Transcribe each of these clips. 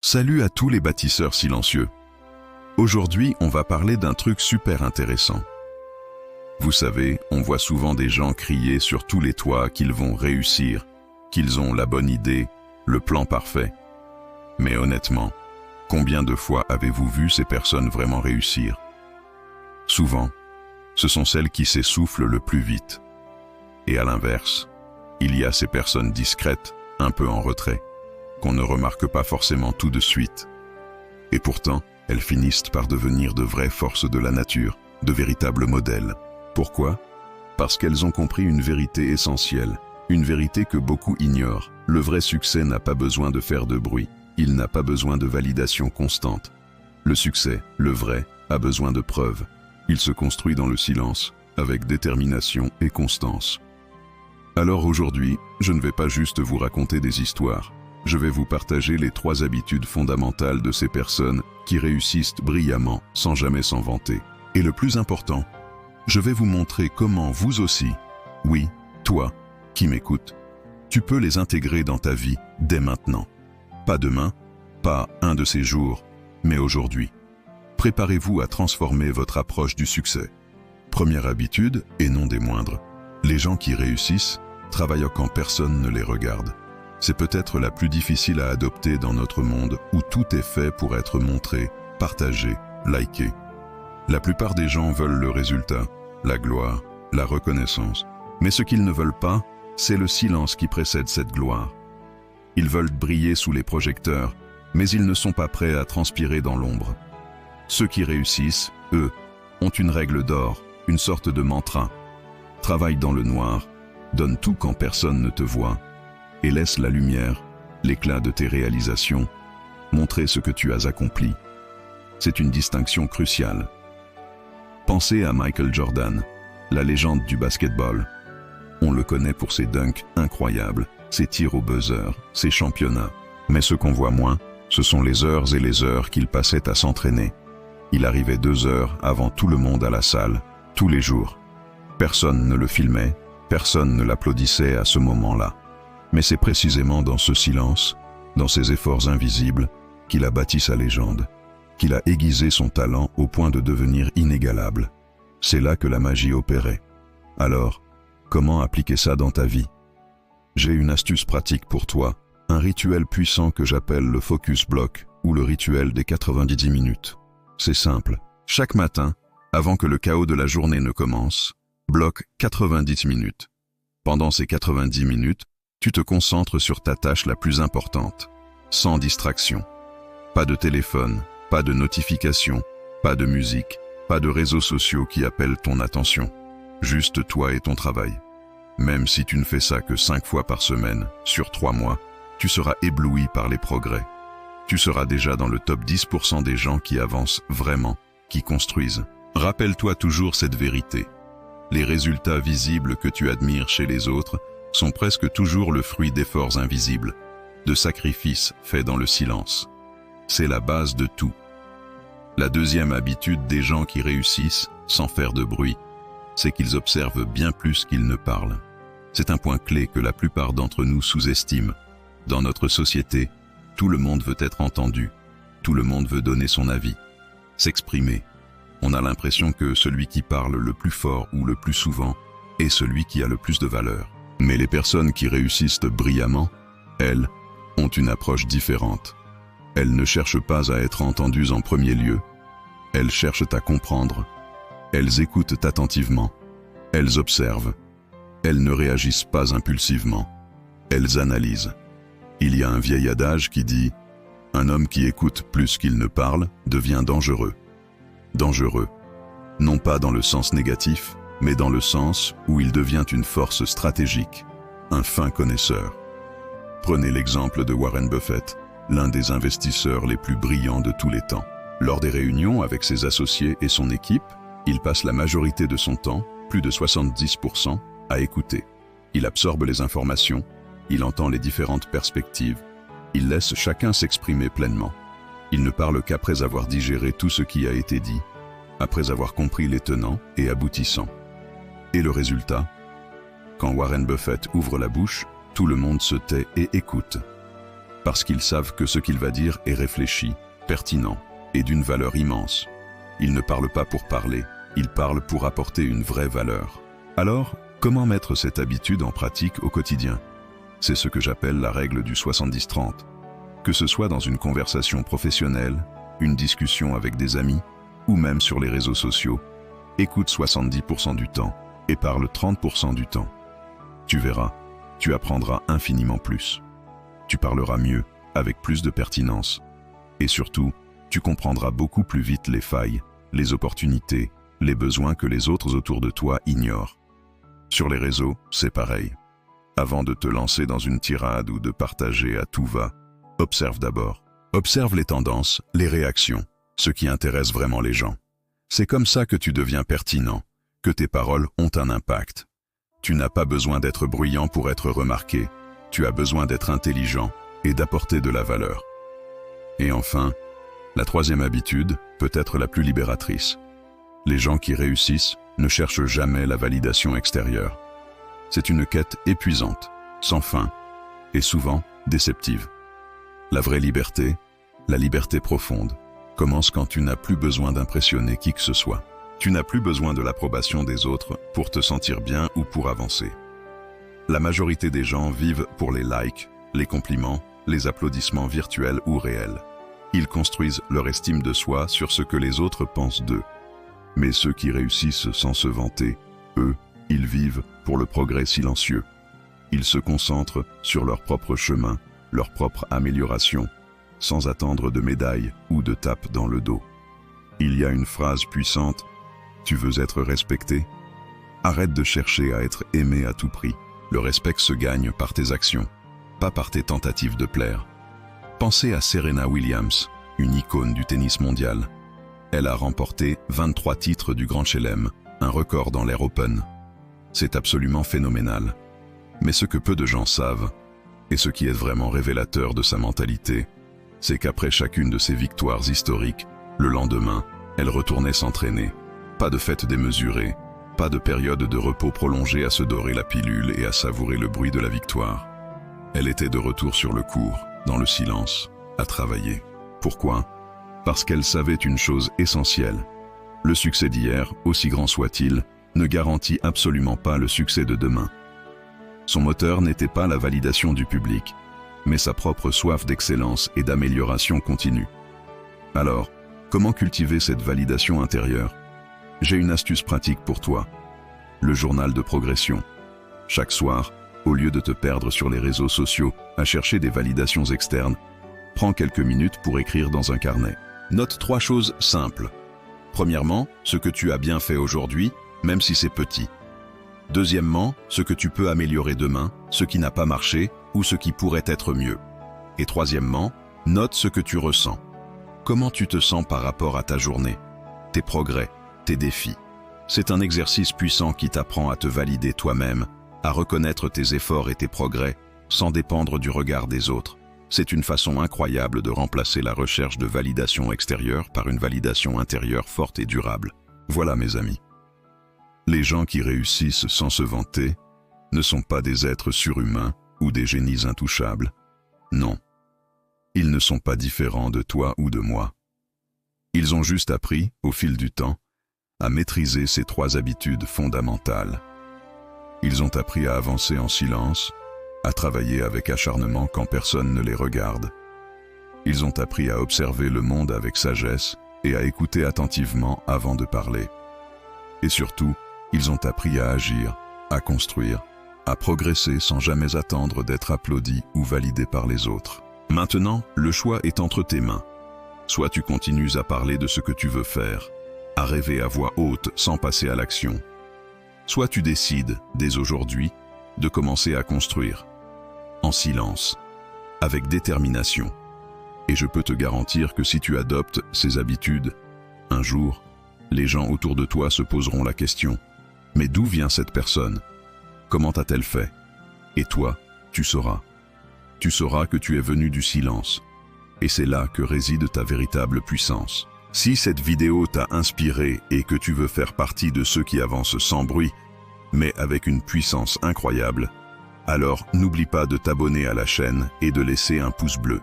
Salut à tous les bâtisseurs silencieux. Aujourd'hui, on va parler d'un truc super intéressant. Vous savez, on voit souvent des gens crier sur tous les toits qu'ils vont réussir, qu'ils ont la bonne idée, le plan parfait. Mais honnêtement, combien de fois avez-vous vu ces personnes vraiment réussir? Souvent, ce sont celles qui s'essoufflent le plus vite. Et à l'inverse, il y a ces personnes discrètes, un peu en retrait, qu'on ne remarque pas forcément tout de suite. Et pourtant, elles finissent par devenir de vraies forces de la nature, de véritables modèles. Pourquoi? Parce qu'elles ont compris une vérité essentielle, une vérité que beaucoup ignorent. Le vrai succès n'a pas besoin de faire de bruit, il n'a pas besoin de validation constante. Le succès, le vrai, a besoin de preuves. Il se construit dans le silence, avec détermination et constance. Alors aujourd'hui, je ne vais pas juste vous raconter des histoires. Je vais vous partager les 3 habitudes fondamentales de ces personnes qui réussissent brillamment sans jamais s'en vanter. Et le plus important, je vais vous montrer comment vous aussi, oui, toi, qui m'écoutes, tu peux les intégrer dans ta vie dès maintenant. Pas demain, pas un de ces jours, mais aujourd'hui. Préparez-vous à transformer votre approche du succès. Première habitude, et non des moindres, les gens qui réussissent travaillent quand personne ne les regarde. C'est peut-être la plus difficile à adopter dans notre monde où tout est fait pour être montré, partagé, liké. La plupart des gens veulent le résultat, la gloire, la reconnaissance. Mais ce qu'ils ne veulent pas, c'est le silence qui précède cette gloire. Ils veulent briller sous les projecteurs, mais ils ne sont pas prêts à transpirer dans l'ombre. Ceux qui réussissent, eux, ont une règle d'or, une sorte de mantra. Travaille dans le noir, donne tout quand personne ne te voit, et laisse la lumière, l'éclat de tes réalisations, montrer ce que tu as accompli. C'est une distinction cruciale. Pensez à Michael Jordan, la légende du basketball. On le connaît pour ses dunks incroyables, ses tirs au buzzer, ses championnats. Mais ce qu'on voit moins, ce sont les heures et les heures qu'il passait à s'entraîner. Il arrivait 2 heures avant tout le monde à la salle, tous les jours. Personne ne le filmait, personne ne l'applaudissait à ce moment-là. Mais c'est précisément dans ce silence, dans ces efforts invisibles, qu'il a bâti sa légende, qu'il a aiguisé son talent au point de devenir inégalable. C'est là que la magie opérait. Alors, comment appliquer ça dans ta vie? J'ai une astuce pratique pour toi, un rituel puissant que j'appelle le focus block ou le rituel des 90 minutes. C'est simple. Chaque matin, avant que le chaos de la journée ne commence, bloque 90 minutes. Pendant ces 90 minutes, tu te concentres sur ta tâche la plus importante, sans distraction. Pas de téléphone, pas de notification, pas de musique, pas de réseaux sociaux qui appellent ton attention. Juste toi et ton travail. Même si tu ne fais ça que 5 fois par semaine, sur 3 mois, tu seras ébloui par les progrès. Tu seras déjà dans le top 10% des gens qui avancent vraiment, qui construisent. Rappelle-toi toujours cette vérité. Les résultats visibles que tu admires chez les autres sont presque toujours le fruit d'efforts invisibles, de sacrifices faits dans le silence. C'est la base de tout. La deuxième habitude des gens qui réussissent, sans faire de bruit, c'est qu'ils observent bien plus qu'ils ne parlent. C'est un point clé que la plupart d'entre nous sous-estiment. Dans notre société, tout le monde veut être entendu, tout le monde veut donner son avis, s'exprimer. On a l'impression que celui qui parle le plus fort ou le plus souvent est celui qui a le plus de valeur. Mais les personnes qui réussissent brillamment, elles, ont une approche différente. Elles ne cherchent pas à être entendues en premier lieu. Elles cherchent à comprendre. Elles écoutent attentivement. Elles observent. Elles ne réagissent pas impulsivement. Elles analysent. Il y a un vieil adage qui dit « Un homme qui écoute plus qu'il ne parle devient dangereux ». Dangereux, non pas dans le sens négatif, mais dans le sens où il devient une force stratégique, un fin connaisseur. Prenez l'exemple de Warren Buffett, l'un des investisseurs les plus brillants de tous les temps. Lors des réunions avec ses associés et son équipe, il passe la majorité de son temps, plus de 70%, à écouter. Il absorbe les informations, il entend les différentes perspectives, il laisse chacun s'exprimer pleinement. Il ne parle qu'après avoir digéré tout ce qui a été dit, après avoir compris les tenants et aboutissants. Et le résultat? Quand Warren Buffett ouvre la bouche, tout le monde se tait et écoute. parce qu'ils savent que ce qu'il va dire est réfléchi, pertinent et d'une valeur immense. Ils ne parlent pas pour parler, ils parlent pour apporter une vraie valeur. Alors, comment mettre cette habitude en pratique au quotidien? C'est ce que j'appelle la règle du 70-30. Que ce soit dans une conversation professionnelle, une discussion avec des amis, ou même sur les réseaux sociaux, écoute 70% du temps et parle 30% du temps. Tu verras, tu apprendras infiniment plus. Tu parleras mieux, avec plus de pertinence. Et surtout, tu comprendras beaucoup plus vite les failles, les opportunités, les besoins que les autres autour de toi ignorent. Sur les réseaux, c'est pareil. Avant de te lancer dans une tirade ou de partager à tout va, observe d'abord. Observe les tendances, les réactions, ce qui intéresse vraiment les gens. C'est comme ça que tu deviens pertinent, que tes paroles ont un impact. Tu n'as pas besoin d'être bruyant pour être remarqué, tu as besoin d'être intelligent et d'apporter de la valeur. Et enfin, la troisième habitude peut être la plus libératrice. Les gens qui réussissent ne cherchent jamais la validation extérieure. C'est une quête épuisante, sans fin, et souvent déceptive. La vraie liberté, la liberté profonde, commence quand tu n'as plus besoin d'impressionner qui que ce soit. Tu n'as plus besoin de l'approbation des autres pour te sentir bien ou pour avancer. La majorité des gens vivent pour les likes, les compliments, les applaudissements virtuels ou réels. Ils construisent leur estime de soi sur ce que les autres pensent d'eux. Mais ceux qui réussissent sans se vanter, eux, ils vivent pour le progrès silencieux. Ils se concentrent sur leur propre chemin, leur propre amélioration, sans attendre de médailles ou de tapes dans le dos. Il y a une phrase puissante: « Tu veux être respecté ? Arrête de chercher à être aimé à tout prix. Le respect se gagne par tes actions, pas par tes tentatives de plaire. » Pensez à Serena Williams, une icône du tennis mondial. Elle a remporté 23 titres du Grand Chelem, un record dans l'Air Open. C'est absolument phénoménal. Mais ce que peu de gens savent, et ce qui est vraiment révélateur de sa mentalité, c'est qu'après chacune de ses victoires historiques, le lendemain, elle retournait s'entraîner. Pas de fête démesurée, pas de période de repos prolongée à se dorer la pilule et à savourer le bruit de la victoire. Elle était de retour sur le court, dans le silence, à travailler. Pourquoi ? Parce qu'elle savait une chose essentielle. Le succès d'hier, aussi grand soit-il, ne garantit absolument pas le succès de demain. Son moteur n'était pas la validation du public, mais sa propre soif d'excellence et d'amélioration continue. Alors, comment cultiver cette validation intérieure ? J'ai une astuce pratique pour toi. Le journal de progression. Chaque soir, au lieu de te perdre sur les réseaux sociaux à chercher des validations externes, prends quelques minutes pour écrire dans un carnet. Note 3 choses simples. Premièrement, ce que tu as bien fait aujourd'hui, même si c'est petit. Deuxièmement, ce que tu peux améliorer demain, ce qui n'a pas marché ou ce qui pourrait être mieux. Et troisièmement, note ce que tu ressens. Comment tu te sens par rapport à ta journée, tes progrès, tes défis. C'est un exercice puissant qui t'apprend à te valider toi-même, à reconnaître tes efforts et tes progrès, sans dépendre du regard des autres. C'est une façon incroyable de remplacer la recherche de validation extérieure par une validation intérieure forte et durable. Voilà mes amis. Les gens qui réussissent sans se vanter ne sont pas des êtres surhumains ou des génies intouchables. Non. Ils ne sont pas différents de toi ou de moi. Ils ont juste appris, au fil du temps, à maîtriser ces 3 habitudes fondamentales. Ils ont appris à avancer en silence, à travailler avec acharnement quand personne ne les regarde. Ils ont appris à observer le monde avec sagesse et à écouter attentivement avant de parler. Et surtout, ils ont appris à agir, à construire, à progresser sans jamais attendre d'être applaudis ou validés par les autres. Maintenant, le choix est entre tes mains. Soit tu continues à parler de ce que tu veux faire, à rêver à voix haute sans passer à l'action. Soit tu décides, dès aujourd'hui, de commencer à construire, en silence, avec détermination. Et je peux te garantir que si tu adoptes ces habitudes, un jour, les gens autour de toi se poseront la question: mais d'où vient cette personne? Comment a-t-elle fait? Et toi, tu sauras. Tu sauras que tu es venu du silence. Et c'est là que réside ta véritable puissance. Si cette vidéo t'a inspiré et que tu veux faire partie de ceux qui avancent sans bruit, mais avec une puissance incroyable, Alors n'oublie pas de t'abonner à la chaîne et de laisser un pouce bleu.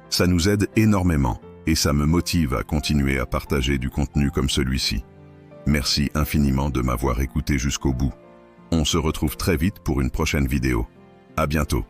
Ça nous aide énormément et ça me motive à continuer à partager du contenu comme celui-ci. Merci infiniment de m'avoir écouté jusqu'au bout. On se retrouve très vite pour une prochaine vidéo. À bientôt.